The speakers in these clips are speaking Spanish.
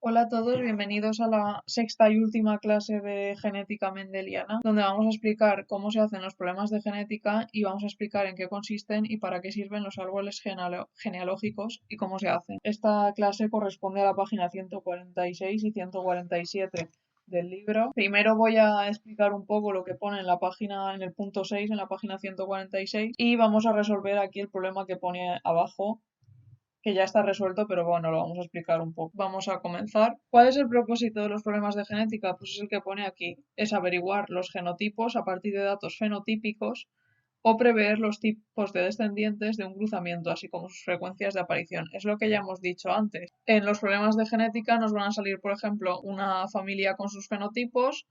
Hola a todos, bienvenidos a la sexta y última clase de genética mendeliana, donde vamos a explicar cómo se hacen los problemas de genética y vamos a explicar en qué consisten y para qué sirven los árboles genealógicos y cómo se hacen. Esta clase corresponde a la página 146 y 147 del libro. Primero voy a explicar un poco lo que pone en la página, en el punto 6, en la página 146, y vamos a resolver aquí el problema que pone abajo, que ya está resuelto, pero bueno, lo vamos a explicar un poco. Vamos a comenzar. ¿Cuál es el propósito de los problemas de genética? Pues es el que pone aquí, es averiguar los genotipos a partir de datos fenotípicos o prever los tipos de descendientes de un cruzamiento, así como sus frecuencias de aparición. Es lo que ya hemos dicho antes. En los problemas de genética nos van a salir, por ejemplo, una familia con sus fenotipos.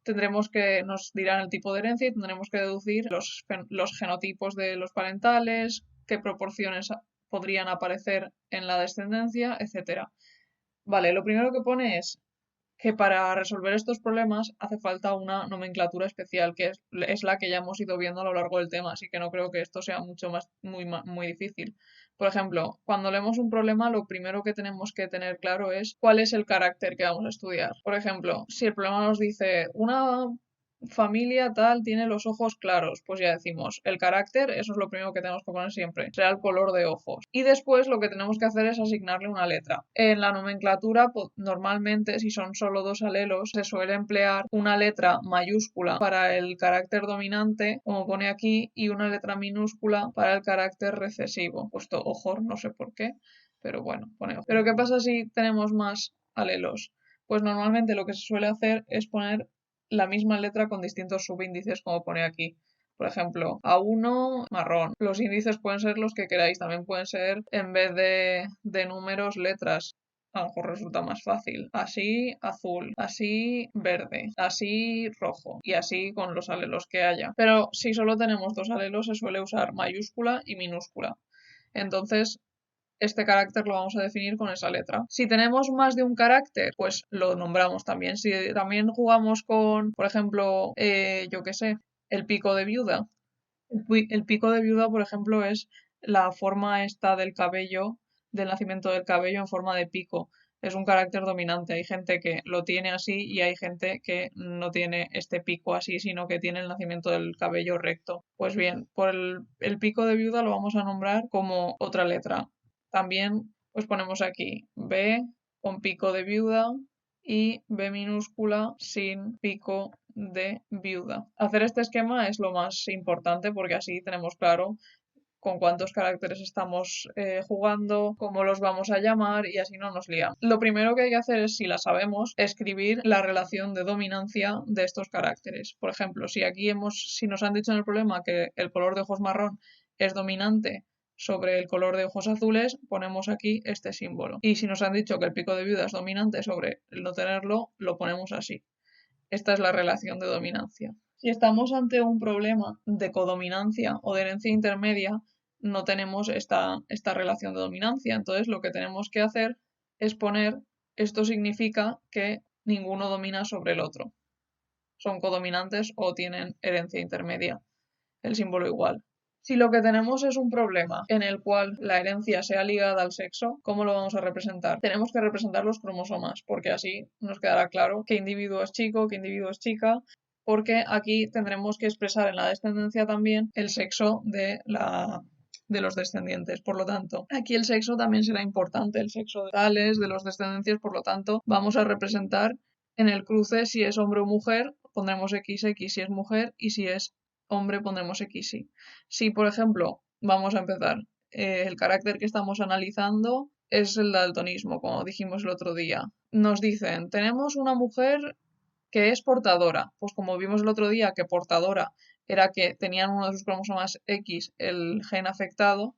Nos dirán el tipo de herencia y tendremos que deducir los genotipos de los parentales, qué proporciones podrían aparecer en la descendencia, etcétera. Vale, lo primero que pone es que para resolver estos problemas hace falta una nomenclatura especial, que es la que ya hemos ido viendo a lo largo del tema, así que no creo que esto sea muy difícil. Por ejemplo, cuando leemos un problema, lo primero que tenemos que tener claro es cuál es el carácter que vamos a estudiar. Por ejemplo, si el problema nos dice una familia tal tiene los ojos claros, pues ya decimos el carácter, eso es lo primero que tenemos que poner siempre, será el color de ojos. Y después lo que tenemos que hacer es asignarle una letra. En la nomenclatura, normalmente, si son solo dos alelos, se suele emplear una letra mayúscula para el carácter dominante, como pone aquí, y una letra minúscula para el carácter recesivo. Puesto ojos, no sé por qué, pero bueno, pone ojos. Pero ¿qué pasa si tenemos más alelos? Pues normalmente lo que se suele hacer es poner la misma letra con distintos subíndices, como pone aquí. Por ejemplo, A1 marrón. Los índices pueden ser los que queráis, también pueden ser en vez de números, letras. A lo mejor resulta más fácil. Así azul, así verde, así rojo y así con los alelos que haya. Pero si solo tenemos dos alelos se suele usar mayúscula y minúscula. Entonces, este carácter lo vamos a definir con esa letra. Si tenemos más de un carácter, pues lo nombramos también. Si también jugamos con, por ejemplo, yo qué sé, el pico de viuda. El pico de viuda, por ejemplo, es la forma esta del cabello, del nacimiento del cabello en forma de pico. Es un carácter dominante. Hay gente que lo tiene así y hay gente que no tiene este pico así, sino que tiene el nacimiento del cabello recto. Pues bien, por el pico de viuda lo vamos a nombrar como otra letra. También pues ponemos aquí B con pico de viuda y B minúscula sin pico de viuda. Hacer este esquema es lo más importante porque así tenemos claro con cuántos caracteres estamos jugando, cómo los vamos a llamar y así no nos liamos. Lo primero que hay que hacer es, si la sabemos, escribir la relación de dominancia de estos caracteres. Por ejemplo, si nos han dicho en el problema que el color de ojos marrón es dominante sobre el color de ojos azules, ponemos aquí este símbolo. Y si nos han dicho que el pico de viuda es dominante sobre el no tenerlo, lo ponemos así. Esta es la relación de dominancia. Si estamos ante un problema de codominancia o de herencia intermedia, no tenemos esta relación de dominancia. Entonces lo que tenemos que hacer es poner, esto significa que ninguno domina sobre el otro. Son codominantes o tienen herencia intermedia. El símbolo igual. Si lo que tenemos es un problema en el cual la herencia sea ligada al sexo, ¿cómo lo vamos a representar? Tenemos que representar los cromosomas, porque así nos quedará claro qué individuo es chico, qué individuo es chica, porque aquí tendremos que expresar en la descendencia también el sexo de los descendientes. Por lo tanto, aquí el sexo también será importante, el sexo de tales, de los descendientes, por lo tanto, vamos a representar en el cruce si es hombre o mujer, pondremos XX si es mujer y si es hombre pondremos XY. Si, por ejemplo, vamos a empezar, el carácter que estamos analizando es el daltonismo, como dijimos el otro día. Nos dicen, tenemos una mujer que es portadora. Pues como vimos el otro día que portadora era que tenían uno de sus cromosomas X el gen afectado,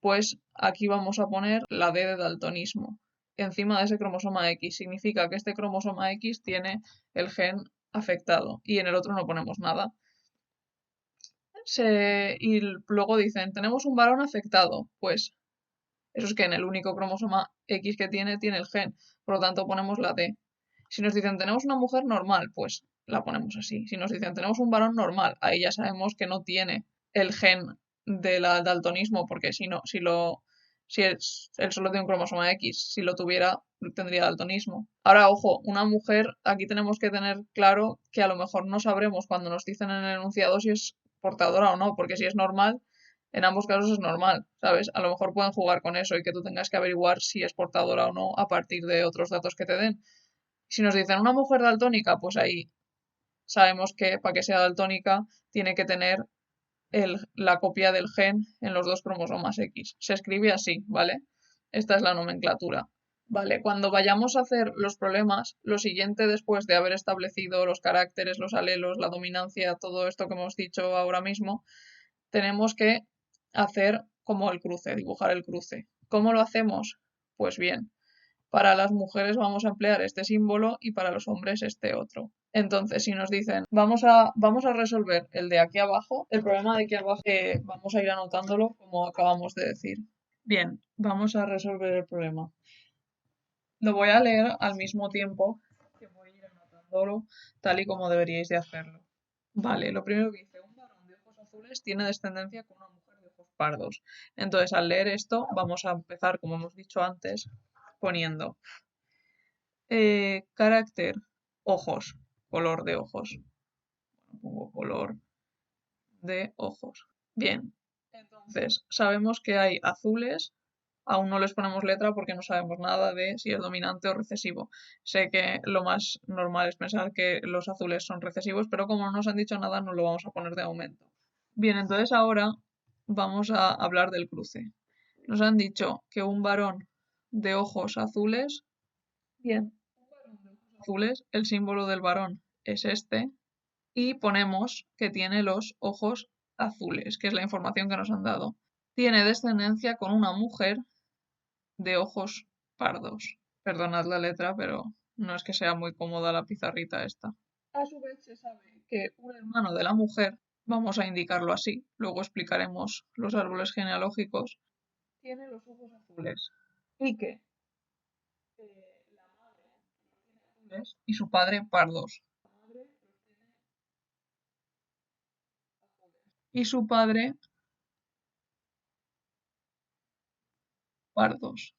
pues aquí vamos a poner la D de daltonismo. Encima de ese cromosoma X significa que este cromosoma X tiene el gen afectado y en el otro no ponemos nada. Y luego dicen, tenemos un varón afectado. Pues eso es que en el único cromosoma X que tiene el gen. Por lo tanto, ponemos la D. Si nos dicen, tenemos una mujer normal, pues la ponemos así. Si nos dicen, tenemos un varón normal, ahí ya sabemos que no tiene el gen del daltonismo, porque si no, Si él solo tiene un cromosoma X, si lo tuviera, tendría daltonismo. Ahora, ojo, una mujer, aquí tenemos que tener claro que a lo mejor no sabremos cuando nos dicen en el enunciado si es portadora o no, porque si es normal, en ambos casos es normal, ¿sabes? A lo mejor pueden jugar con eso y que tú tengas que averiguar si es portadora o no a partir de otros datos que te den. Si nos dicen una mujer daltónica, pues ahí sabemos que para que sea daltónica tiene que tener la copia del gen en los dos cromosomas X. Se escribe así, ¿vale? Esta es la nomenclatura. Vale, cuando vayamos a hacer los problemas, lo siguiente después de haber establecido los caracteres, los alelos, la dominancia, todo esto que hemos dicho ahora mismo, tenemos que hacer como el cruce, dibujar el cruce. ¿Cómo lo hacemos? Pues bien, para las mujeres vamos a emplear este símbolo y para los hombres este otro. Entonces, si nos dicen, vamos a resolver el de aquí abajo, el problema de aquí abajo, vamos a ir anotándolo como acabamos de decir. Bien, vamos a resolver el problema. Lo voy a leer al mismo tiempo que voy a ir anotándolo tal y como deberíais de hacerlo. Vale, lo primero que dice, un varón de ojos azules tiene descendencia con una mujer de ojos pardos. Entonces, al leer esto, vamos a empezar, como hemos dicho antes, poniendo carácter, ojos, color de ojos. Pongo color de ojos. Bien, entonces sabemos que hay azules, aún no les ponemos letra porque no sabemos nada de si es dominante o recesivo. Sé que lo más normal es pensar que los azules son recesivos, pero como no nos han dicho nada, no lo vamos a poner de aumento. Bien, entonces ahora vamos a hablar del cruce. Nos han dicho que un varón de ojos azules, bien, azules, el símbolo del varón es este, y ponemos que tiene los ojos azules, que es la información que nos han dado. Tiene descendencia con una mujer de ojos pardos. Perdonad la letra, pero no es que sea muy cómoda la pizarrita esta. A su vez se sabe que un hermano de la mujer, vamos a indicarlo así, luego explicaremos los árboles genealógicos, tiene los ojos azules y que la madre tiene azules y su padre pardos. Y su padre pardos.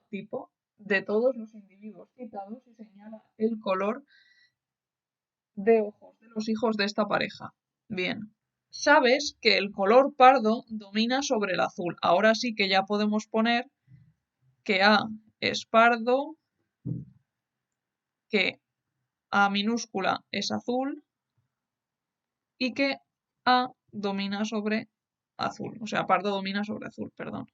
Tipo de todos los individuos citados y señala el color de ojos de los hijos de esta pareja. Bien, sabes que el color pardo domina sobre el azul. Ahora sí que ya podemos poner que A es pardo, que A minúscula es azul y que A domina sobre azul. O sea, pardo domina sobre azul, perdón.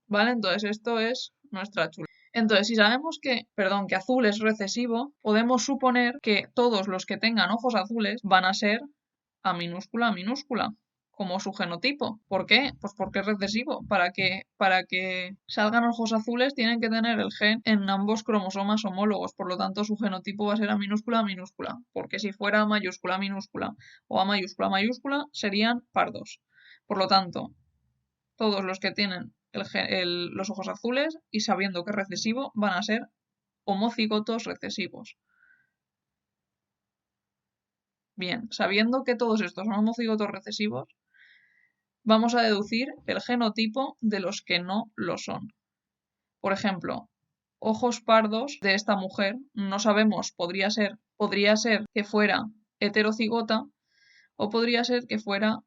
¿Vale? Entonces esto es nuestra chula. Entonces, si sabemos que, perdón, que azul es recesivo, podemos suponer que todos los que tengan ojos azules van a ser A minúscula, como su genotipo. ¿Por qué? Pues porque es recesivo. Para que salgan ojos azules tienen que tener el gen en ambos cromosomas homólogos. Por lo tanto, su genotipo va a ser A minúscula. Porque si fuera A minúscula o A mayúscula serían pardos. Por lo tanto, todos los que tienen los ojos azules y sabiendo que es recesivo van a ser homocigotos recesivos. Bien, sabiendo que todos estos son homocigotos recesivos, vamos a deducir el genotipo de los que no lo son. Por ejemplo, ojos pardos de esta mujer, no sabemos, podría ser que fuera heterocigota o podría ser que fuera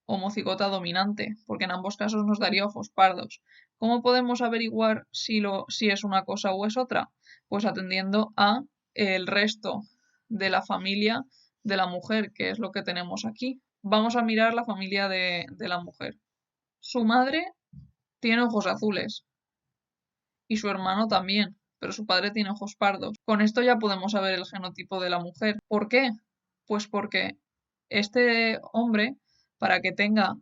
homocigota dominante, porque en ambos casos nos daría ojos pardos. ¿Cómo podemos averiguar si es una cosa o es otra? Pues atendiendo a el resto de la familia de la mujer, que es lo que tenemos aquí. Vamos a mirar la familia de la mujer. Su madre tiene ojos azules y su hermano también, pero su padre tiene ojos pardos. Con esto ya podemos saber el genotipo de la mujer. ¿Por qué? Pues porque este hombre, para que tenga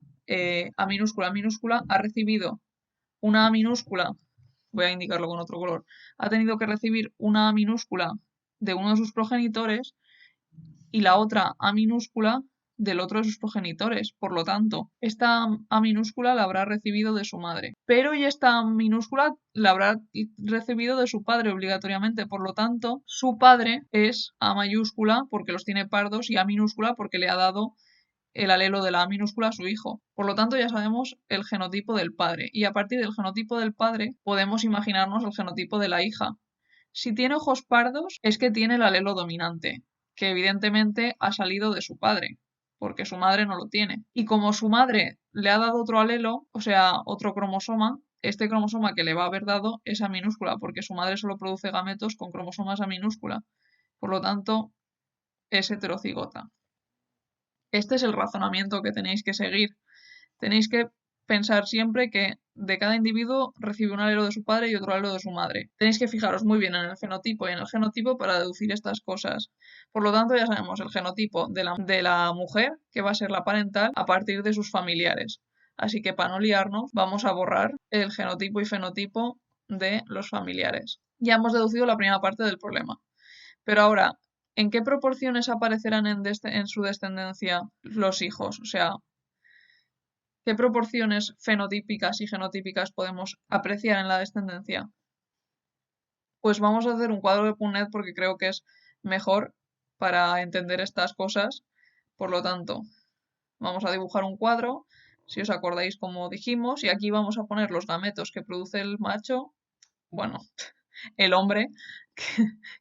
A minúscula, ha recibido una A minúscula, voy a indicarlo con otro color, ha tenido que recibir una A minúscula de uno de sus progenitores y la otra A minúscula del otro de sus progenitores. Por lo tanto, esta A minúscula la habrá recibido de su madre. Pero y esta A minúscula la habrá recibido de su padre obligatoriamente. Por lo tanto, su padre es A mayúscula porque los tiene pardos y A minúscula porque le ha dado el alelo de la A minúscula a su hijo. Por lo tanto, ya sabemos el genotipo del padre. Y a partir del genotipo del padre podemos imaginarnos el genotipo de la hija. Si tiene ojos pardos, es que tiene el alelo dominante, que evidentemente ha salido de su padre, porque su madre no lo tiene. Y como su madre le ha dado otro alelo, o sea, otro cromosoma, este cromosoma que le va a haber dado es A minúscula, porque su madre solo produce gametos con cromosomas A minúscula. Por lo tanto, es heterocigota. Este es el razonamiento que tenéis que seguir. Tenéis que pensar siempre que de cada individuo recibe un alelo de su padre y otro alelo de su madre. Tenéis que fijaros muy bien en el fenotipo y en el genotipo para deducir estas cosas. Por lo tanto, ya sabemos el genotipo de la mujer, que va a ser la parental, a partir de sus familiares. Así que para no liarnos, vamos a borrar el genotipo y fenotipo de los familiares. Ya hemos deducido la primera parte del problema. Pero ahora, ¿en qué proporciones aparecerán en su descendencia los hijos? O sea, ¿qué proporciones fenotípicas y genotípicas podemos apreciar en la descendencia? Pues vamos a hacer un cuadro de Punnett porque creo que es mejor para entender estas cosas. Por lo tanto, vamos a dibujar un cuadro, si os acordáis como dijimos, y aquí vamos a poner los gametos que produce el macho, bueno, el hombre,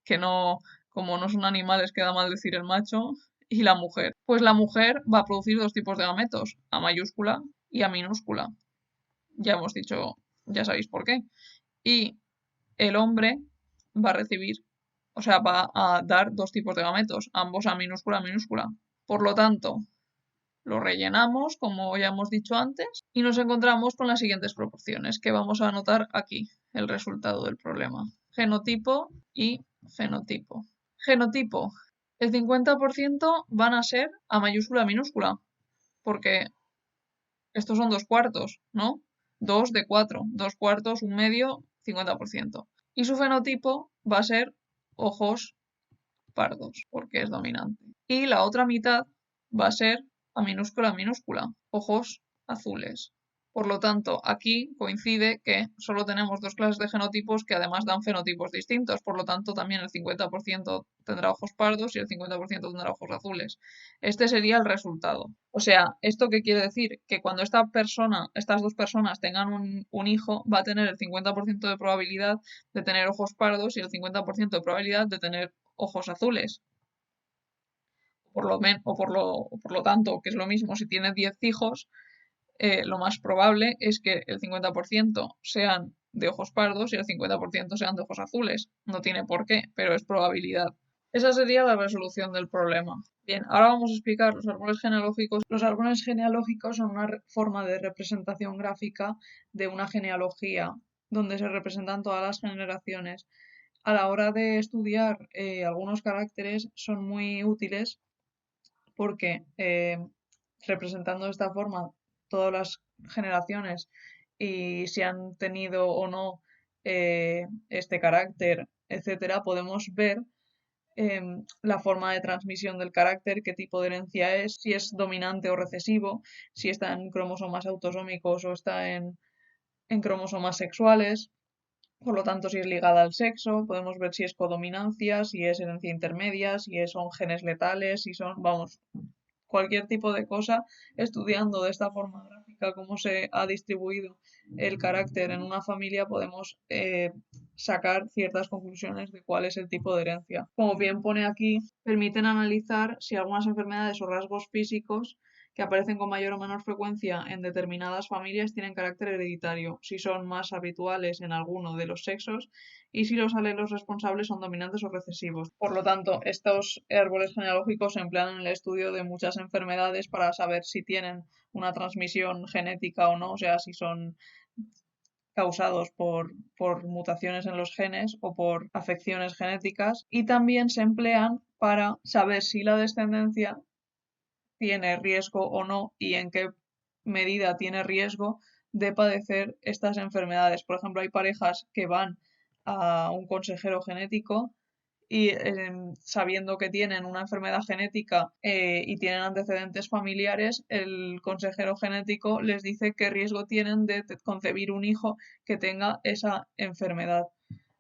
que no, como no son animales, queda mal decir el macho, y la mujer. Pues la mujer va a producir dos tipos de gametos, A mayúscula y A minúscula. Ya hemos dicho, ya sabéis por qué. Y el hombre va a recibir, o sea, va a dar dos tipos de gametos, ambos A minúscula, minúscula. Por lo tanto, lo rellenamos, como ya hemos dicho antes, y nos encontramos con las siguientes proporciones, que vamos a anotar aquí, el resultado del problema. Genotipo y fenotipo. Genotipo. El 50% van a ser A mayúscula, minúscula, porque estos son 2/4, ¿no? 2 de 4. 2/4, un medio, 50%. Y su fenotipo va a ser ojos pardos, porque es dominante. Y la otra mitad va a ser A minúscula, minúscula, ojos azules. Por lo tanto, aquí coincide que solo tenemos dos clases de genotipos que además dan fenotipos distintos. Por lo tanto, también el 50% tendrá ojos pardos y el 50% tendrá ojos azules. Este sería el resultado. O sea, ¿esto qué quiere decir? Que cuando estas dos personas tengan un hijo, va a tener el 50% de probabilidad de tener ojos pardos y el 50% de probabilidad de tener ojos azules. Por lo tanto, que es lo mismo, si tiene 10 hijos, lo más probable es que el 50% sean de ojos pardos y el 50% sean de ojos azules. No tiene por qué, pero es probabilidad. Esa sería la resolución del problema. Bien, ahora vamos a explicar los árboles genealógicos. Los árboles genealógicos son una forma de representación gráfica de una genealogía donde se representan todas las generaciones. A la hora de estudiar algunos caracteres son muy útiles porque representando de esta forma todas las generaciones y si han tenido o no este carácter, etcétera, podemos ver la forma de transmisión del carácter, qué tipo de herencia es, si es dominante o recesivo, si está en cromosomas autosómicos o está en cromosomas sexuales. Por lo tanto, si es ligada al sexo, podemos ver si es codominancia, si es herencia intermedia, si son genes letales, si son, vamos, cualquier tipo de cosa, estudiando de esta forma gráfica cómo se ha distribuido el carácter en una familia, podemos sacar ciertas conclusiones de cuál es el tipo de herencia. Como bien pone aquí, permiten analizar si algunas enfermedades o rasgos físicos que aparecen con mayor o menor frecuencia en determinadas familias tienen carácter hereditario, si son más habituales en alguno de los sexos y si los alelos responsables son dominantes o recesivos. Por lo tanto, estos árboles genealógicos se emplean en el estudio de muchas enfermedades para saber si tienen una transmisión genética o no, o sea, si son causados por mutaciones en los genes o por afecciones genéticas, y también se emplean para saber si la descendencia tiene riesgo o no y en qué medida tiene riesgo de padecer estas enfermedades. Por ejemplo, hay parejas que van a un consejero genético y sabiendo que tienen una enfermedad genética y tienen antecedentes familiares, el consejero genético les dice qué riesgo tienen de concebir un hijo que tenga esa enfermedad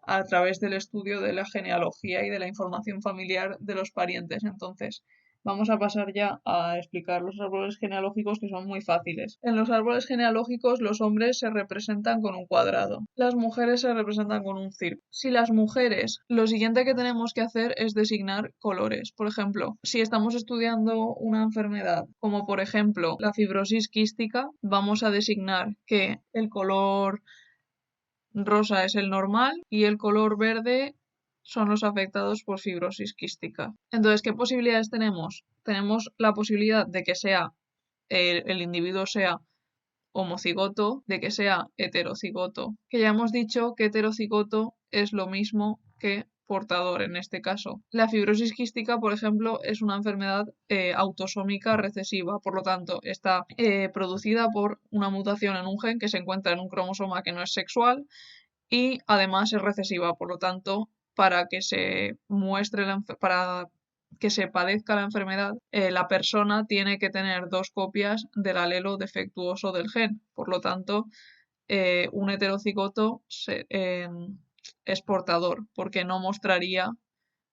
a través del estudio de la genealogía y de la información familiar de los parientes. Entonces, Vamos a pasar ya a explicar los árboles genealógicos que son muy fáciles. En los árboles genealógicos los hombres se representan con un cuadrado, las mujeres se representan con un círculo. Si las mujeres, lo siguiente que tenemos que hacer es designar colores. Por ejemplo, si estamos estudiando una enfermedad, como por ejemplo la fibrosis quística, vamos a designar que el color rosa es el normal y el color verde son los afectados por fibrosis quística. Entonces, ¿qué posibilidades tenemos? Tenemos la posibilidad de que sea el individuo sea homocigoto, de que sea heterocigoto, que ya hemos dicho que heterocigoto es lo mismo que portador en este caso. La fibrosis quística, por ejemplo, es una enfermedad autosómica recesiva, por lo tanto, está producida por una mutación en un gen que se encuentra en un cromosoma que no es sexual y además es recesiva, por lo tanto, para que se muestre para que se padezca la enfermedad, la persona tiene que tener dos copias del alelo defectuoso del gen. Por lo tanto, un heterocigoto es portador, porque no mostraría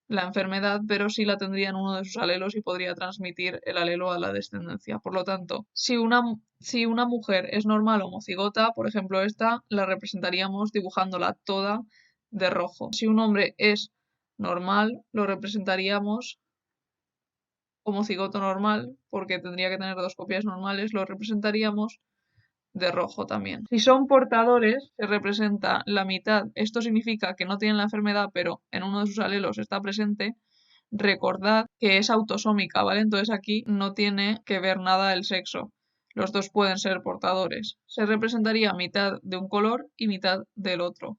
la enfermedad, pero sí la tendría en uno de sus alelos y podría transmitir el alelo a la descendencia. Por lo tanto, si una mujer es normal homocigota, por ejemplo esta, la representaríamos dibujándola toda de rojo. Si un hombre es normal, lo representaríamos homocigoto normal, porque tendría que tener dos copias normales, lo representaríamos de rojo también. Si son portadores, se representa la mitad. Esto significa que no tienen la enfermedad, pero en uno de sus alelos está presente. Recordad que es autosómica, ¿vale? Entonces aquí no tiene que ver nada el sexo. Los dos pueden ser portadores. Se representaría mitad de un color y mitad del otro.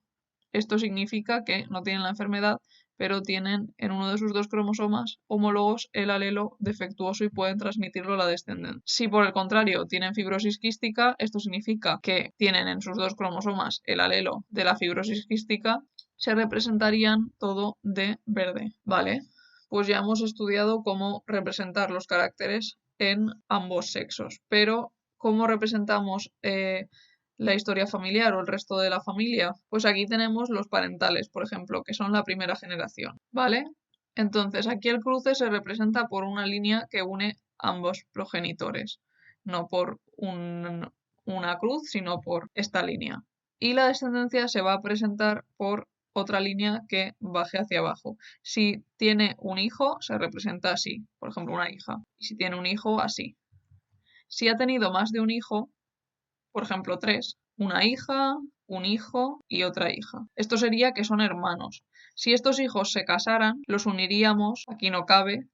Esto significa que no tienen la enfermedad, pero tienen en uno de sus dos cromosomas homólogos el alelo defectuoso y pueden transmitirlo a la descendencia. Si por el contrario tienen fibrosis quística, esto significa que tienen en sus dos cromosomas el alelo de la fibrosis quística, se representarían todo de verde, ¿vale? Pues ya hemos estudiado cómo representar los caracteres en ambos sexos, pero ¿cómo representamos la historia familiar o el resto de la familia? Pues aquí tenemos los parentales, por ejemplo, que son la primera generación, ¿vale? Entonces aquí el cruce se representa por una línea que une ambos progenitores, no por una cruz, sino por esta línea. Y la descendencia se va a presentar por otra línea que baje hacia abajo. Si tiene un hijo, se representa así, por ejemplo, una hija. Y si tiene un hijo, así. Si ha tenido más de un hijo, por ejemplo, tres, una hija, un hijo y otra hija. Esto sería que son hermanos. Si estos hijos se casaran, los uniríamos, aquí no cabe,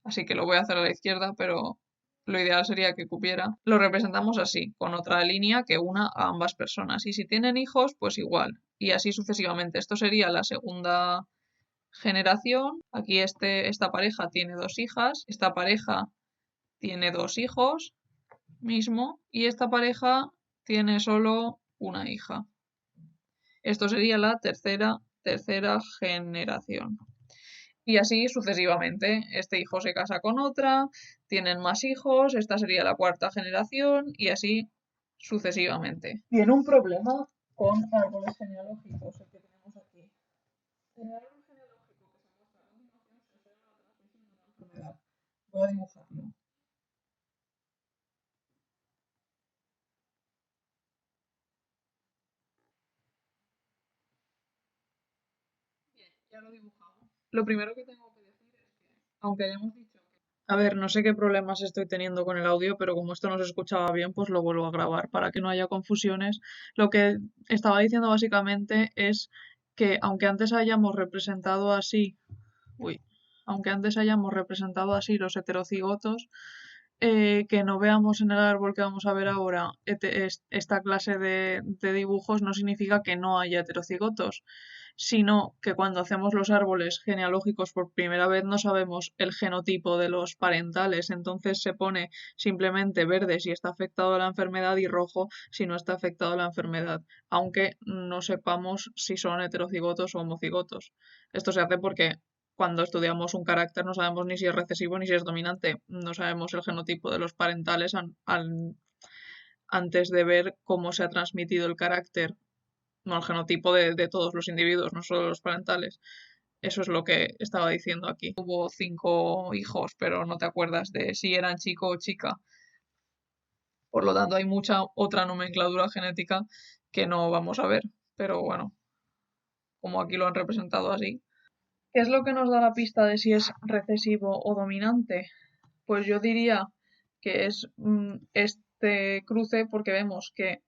así que lo voy a hacer a la izquierda, pero lo ideal sería que cupiera. Lo representamos así, con otra línea que una a ambas personas. Y si tienen hijos, pues igual. Y así sucesivamente. Esto sería la segunda generación. Aquí esta pareja tiene dos hijas, esta pareja tiene dos hijos mismo y esta pareja tiene solo una hija. Esto sería la tercera generación. Y así sucesivamente. Este hijo se casa con otra, tienen más hijos, esta sería la cuarta generación y así sucesivamente. Tiene un problema con árboles genealógicos, el que tenemos aquí. En el árbol genealógico que se muestra a continuación se observa la transmisión de una enfermedad. Voy a dibujarlo. Bien, ya lo he dibujado. Lo primero que tengo que decir es que, aunque hayamos dicho a ver, no sé qué problemas estoy teniendo con el audio, pero como esto no se escuchaba bien, pues lo vuelvo a grabar para que no haya confusiones. Lo que estaba diciendo básicamente es que aunque antes hayamos representado así, uy, aunque antes hayamos representado así los heterocigotos, que no veamos en el árbol que vamos a ver ahora esta clase de dibujos no significa que no haya heterocigotos, sino que cuando hacemos los árboles genealógicos por primera vez no sabemos el genotipo de los parentales, entonces se pone simplemente verde si está afectado a la enfermedad y rojo si no está afectado a la enfermedad, aunque no sepamos si son heterocigotos o homocigotos. Esto se hace porque cuando estudiamos un carácter no sabemos ni si es recesivo ni si es dominante, no sabemos el genotipo de los parentales antes de ver cómo se ha transmitido el carácter, no el genotipo de todos los individuos, no solo los parentales. Eso es lo que estaba diciendo aquí. Hubo 5 hijos, pero no te acuerdas de si eran chico o chica. Por lo tanto, hay mucha otra nomenclatura genética que no vamos a ver. Pero bueno, como aquí lo han representado así. ¿Qué es lo que nos da la pista de si es recesivo o dominante? Pues yo diría que es este cruce porque vemos que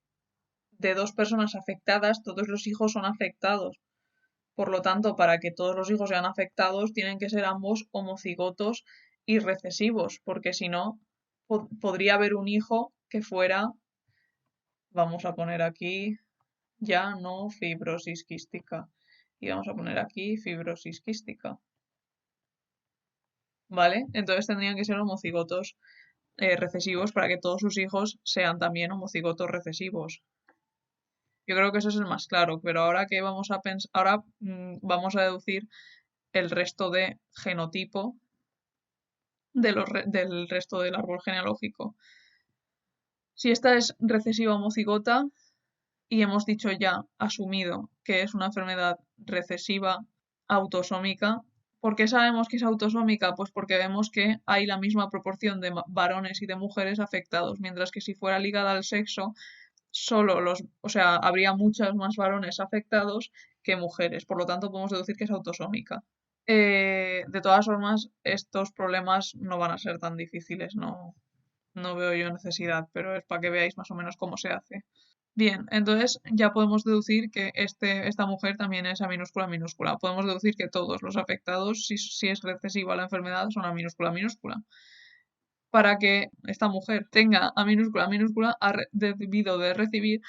de 2 personas afectadas, todos los hijos son afectados. Por lo tanto, para que todos los hijos sean afectados, tienen que ser ambos homocigotos y recesivos, porque si no, podría haber un hijo que fuera, vamos a poner aquí, ya no fibrosis quística. Y vamos a poner aquí fibrosis quística. ¿Vale? Entonces tendrían que ser homocigotos recesivos para que todos sus hijos sean también homocigotos recesivos. Yo creo que eso es el más claro, pero ahora que vamos a pensar, ahora vamos a deducir el resto de genotipo del resto del árbol genealógico. Si esta es recesiva homocigota y hemos dicho ya, asumido que es una enfermedad recesiva autosómica, ¿por qué sabemos que es autosómica? Pues porque vemos que hay la misma proporción de varones y de mujeres afectados, mientras que si fuera ligada al sexo, o sea, habría muchos más varones afectados que mujeres, por lo tanto podemos deducir que es autosómica. De todas formas, estos problemas no van a ser tan difíciles, no veo yo necesidad, pero es para que veáis más o menos cómo se hace. Bien, entonces ya podemos deducir que esta mujer también es A minúscula minúscula. Podemos deducir que todos los afectados, si es recesiva la enfermedad, son A minúscula minúscula. Para que esta mujer tenga A minúscula minúscula, ha debido de recibir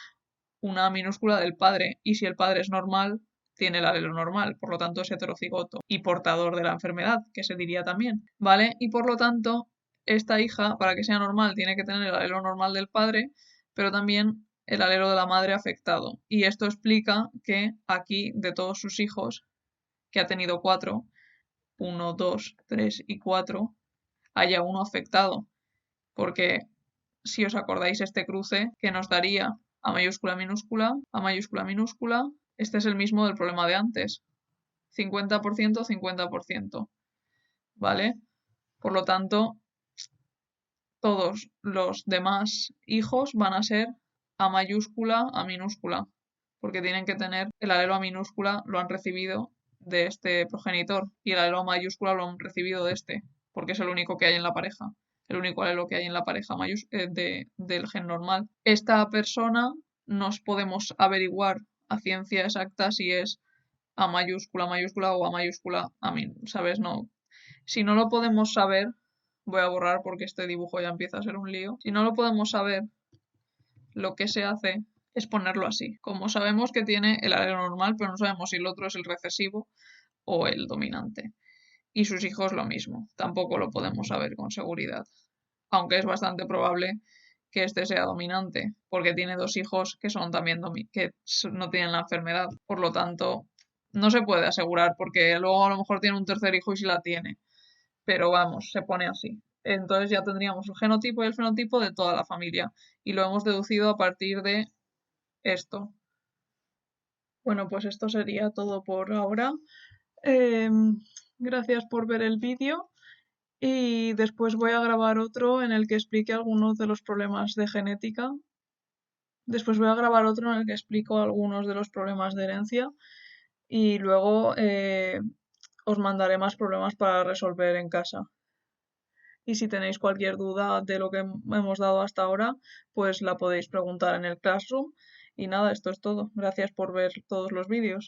una A minúscula del padre, y si el padre es normal, tiene el alelo normal, por lo tanto es heterocigoto y portador de la enfermedad, que se diría también, ¿vale? Y por lo tanto, esta hija, para que sea normal, tiene que tener el alelo normal del padre, pero también el alelo de la madre afectado. Y esto explica que aquí, de todos sus hijos, que ha tenido 4, 1, 2, 3 y 4, haya uno afectado, porque si os acordáis este cruce que nos daría A mayúscula minúscula, A mayúscula minúscula, este es el mismo del problema de antes, 50%, 50%, ¿vale? Por lo tanto, todos los demás hijos van a ser A mayúscula, A minúscula, porque tienen que tener el alelo A minúscula, lo han recibido de este progenitor, y el alelo A mayúscula lo han recibido de este, porque es el único que hay en la pareja, el único alelo que hay en la pareja del gen normal. Esta persona nos podemos averiguar a ciencia exacta si es A mayúscula mayúscula o A mayúscula A ¿sabes? No. Si no lo podemos saber, voy a borrar porque este dibujo ya empieza a ser un lío. Si no lo podemos saber, lo que se hace es ponerlo así. Como sabemos que tiene el alelo normal, pero no sabemos si el otro es el recesivo o el dominante. Y sus hijos lo mismo. Tampoco lo podemos saber con seguridad. Aunque es bastante probable que este sea dominante, porque tiene 2 hijos que son también que no tienen la enfermedad. Por lo tanto, no se puede asegurar, porque luego a lo mejor tiene un tercer hijo y sí la tiene. Pero vamos, se pone así. Entonces ya tendríamos el genotipo y el fenotipo de toda la familia. Y lo hemos deducido a partir de esto. Bueno, pues esto sería todo por ahora. Gracias por ver el vídeo. Y después voy a grabar otro en el que explique algunos de los problemas de genética. Después voy a grabar otro en el que explico algunos de los problemas de herencia. Y luego os mandaré más problemas para resolver en casa. Y si tenéis cualquier duda de lo que hemos dado hasta ahora, pues la podéis preguntar en el Classroom. Y nada, esto es todo. Gracias por ver todos los vídeos.